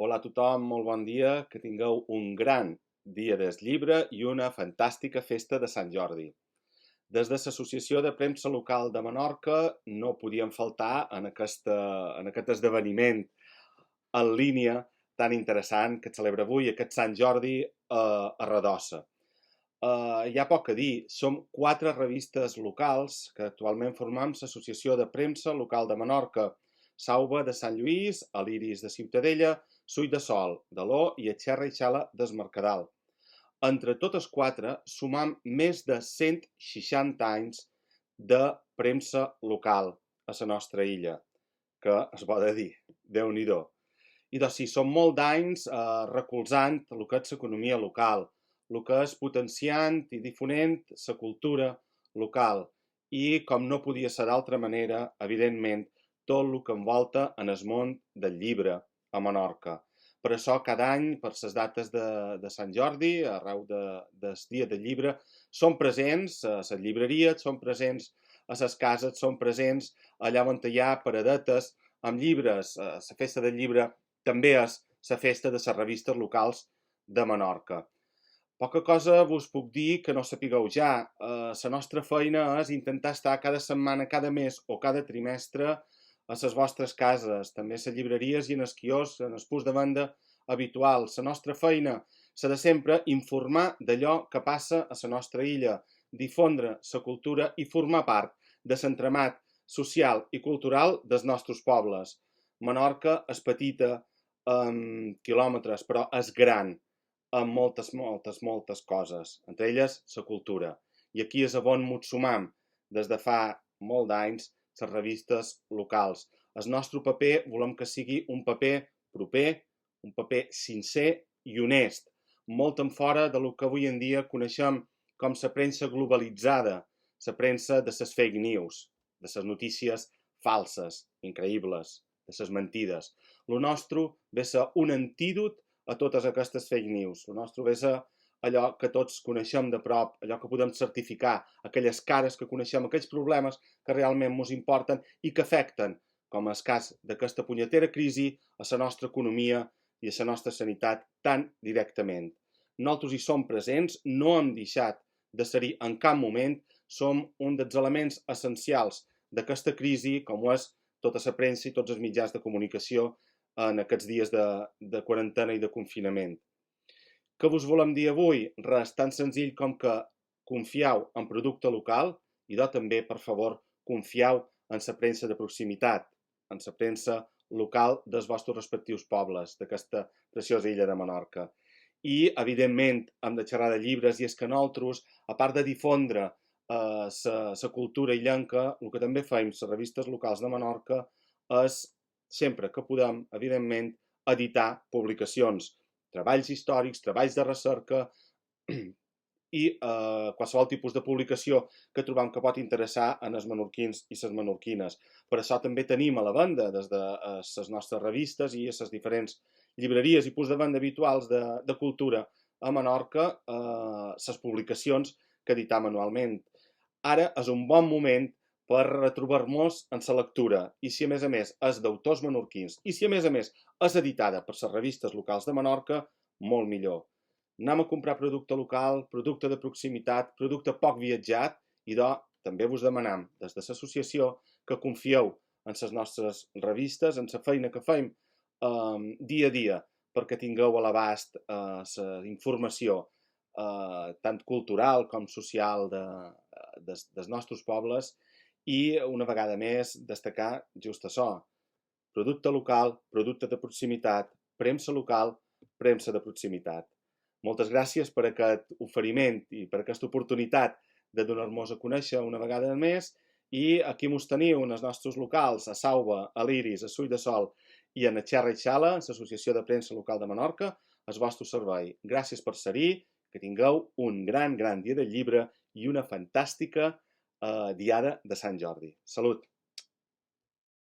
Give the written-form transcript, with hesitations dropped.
Hola a tothom, molt bon dia, que tingueu un gran dia del llibre i una fantàstica festa de Sant Jordi. Des de l'Associació de Premsa Local de Menorca no podíem faltar en aquest esdeveniment en línia tan interessant que es celebra avui, aquest Sant Jordi a Redossa. Hi ha poc a dir, som 4 revistes locals que actualment formam l'Associació de Premsa Local de Menorca, Sauva de Sant Lluís, l'Iris de Ciutadella, Sull de Sol, de l'O i Xerra i Xala des Mercadal. Entre totes 4 sumam més de 160 anys de premsa local a la nostra illa, que es pot dir, Déu-n'hi-do. I doncs sí, són molt d'anys recolzant el que és l'economia local, el que és potenciant i difonent la cultura local i, com no podia ser d'altra manera, evidentment, tot el que envolta en el món del llibre a Menorca. Per això, cada any, per les dates de Sant Jordi, arreu del dia del llibre, són presents a les llibreries, són presents a les cases, són presents allà on hi ha paradetes amb llibres. La festa del llibre també és la festa de les revistes locals de Menorca. Poca cosa vos puc dir que no sapigueu ja. La nostra feina és intentar estar cada setmana, cada mes o cada trimestre a les vostres cases, també a les llibreries i en els quioscs, en els punts de venda habituals. La nostra feina serà sempre informar d'allò que passa a la nostra illa, difondre la cultura i formar part de l'entramat social i cultural dels nostres pobles. Menorca és petita en quilòmetres, però és gran en moltes coses, entre elles la cultura. I aquí és on ens sumam des de fa molt d'anys les revistes locals. El nostre paper volem que sigui un paper proper, un paper sincer i honest, molt en fora de lo que avui en dia coneixem com la premsa globalitzada, la premsa de les fake news, de les notícies falses, increïbles, de les mentides. Lo nostre ve ser un antídot a totes aquestes fake news. El nostre ve ser allò que tots coneixem de prop, allò que podem certificar, aquelles cares que coneixem, aquells problemes que realment ens importen i que afecten, com és el cas d'aquesta punyetera crisi, a la nostra economia i a la nostra sanitat tan directament. Nosaltres hi som presents, no hem deixat de ser-hi en cap moment, som un dels elements essencials d'aquesta crisi, com ho és tota la premsa i tots els mitjans de comunicació en aquests dies de quarantena i de confinament. Què vos volem dir avui? Res tan senzill com que confieu en producte local i també, per favor, confieu en la premsa de proximitat, en la premsa local dels vostres respectius pobles, d'aquesta preciosa illa de Menorca. I, evidentment, hem de xerrar de llibres i és que nosaltres, a part de difondre la cultura illenca, el que també fem, les revistes locals de Menorca, és, sempre que podem, evidentment, editar publicacions, treballs històrics, treballs de recerca i qualsevol tipus de publicació que trobam que pot interessar en els menorquins i les menorquines. Per això també tenim a la venda, des de les nostres revistes i a les diferents llibreries i punts de venda habituals de cultura a Menorca, les publicacions que editam anualment. Ara és un bon moment per retrobar-nos en la lectura i si a més és d'autors menorquins i si a més és editada per les revistes locals de Menorca, molt millor. Anem a comprar producte local, producte de proximitat, producte poc viatjat i també vos demanam des de l'associació que confieu en les nostres revistes, en la feina que fem dia a dia perquè tingueu a l'abast la informació tant cultural com social dels nostres pobles i una vegada més destacar just això, producte local, producte de proximitat, premsa local, premsa de proximitat. Moltes gràcies per aquest oferiment i per aquesta oportunitat de donar-nos a conèixer una vegada més i aquí mos teniu en els nostres locals, a Sauva, a l'Iris, a Sull de Sol i a Xerra i Xala, l'Associació de Premsa Local de Menorca, al vostre servei. Gràcies per ser-hi, que tingueu un gran dia del llibre i una fantàstica diada de Sant Jordi. Salut!